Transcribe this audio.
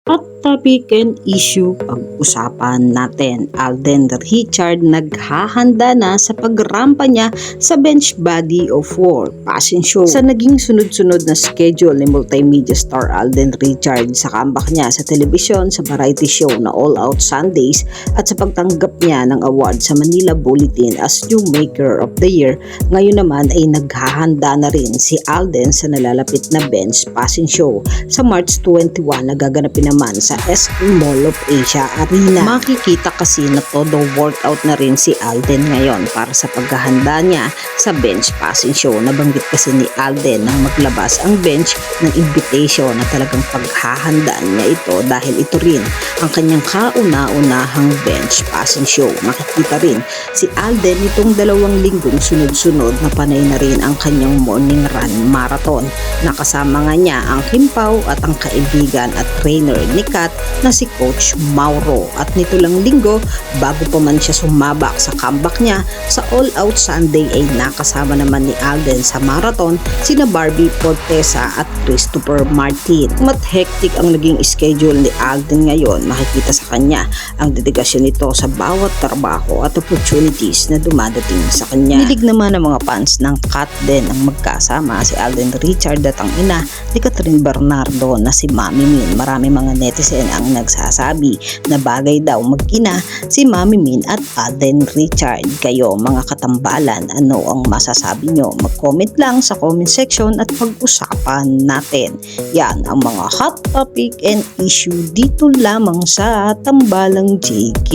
Hot topic and issue pag-usapan natin. Alden Richard naghahanda na sa pagrampa niya sa Bench Body of War passing show. Sa naging sunod-sunod na schedule ni multimedia star Alden Richard sa comeback niya sa telebisyon sa variety show na All Out Sundays at sa pagtanggap niya ng award sa Manila Bulletin as New Maker of the Year, ngayon naman ay naghahanda na rin si Alden sa nalalapit na Bench passing show sa March 21 na gaganapin naman sa SK Mall of Asia Arena. Makikita kasi na todo workout na rin si Alden ngayon para sa paghahanda niya sa bench passing show. Nabanggit kasi ni Alden nang maglabas ang bench ng invitation na talagang paghahandaan niya ito dahil ito rin ang kanyang kauna-unahang bench passing show. Makikita rin si Alden itong 2 linggong sunod-sunod na panay na rin ang kanyang morning run marathon. Nakasama nga niya ang Kimpaw at ang kaibigan at trainer ni Kat na si Coach Mauro. At nito lang linggo, bago pa man siya sumabak sa comeback niya sa All Out Sunday ay nakasama naman ni Alden sa marathon sina Barbie Fortesa at Christopher Martin. Mat hectic ang naging schedule ni Alden ngayon. Makikita sa kanya ang dedikasyon nito sa bawat trabaho at opportunities na dumadating sa kanya. Hilig naman ng mga fans ng Kat din ang magkasama si Alden Richard at ang ina ni Catherine Bernardo na si Mami Min. Marami mga netizen ang nagsasabi na bagay daw mag-ina si Mami Min at Alden Richard. Kayo mga katambalan, ano ang masasabi nyo? Mag-comment lang sa comment section at pag-usapan natin. Yan ang mga hot topic and issue dito lamang sa Tambalang JK.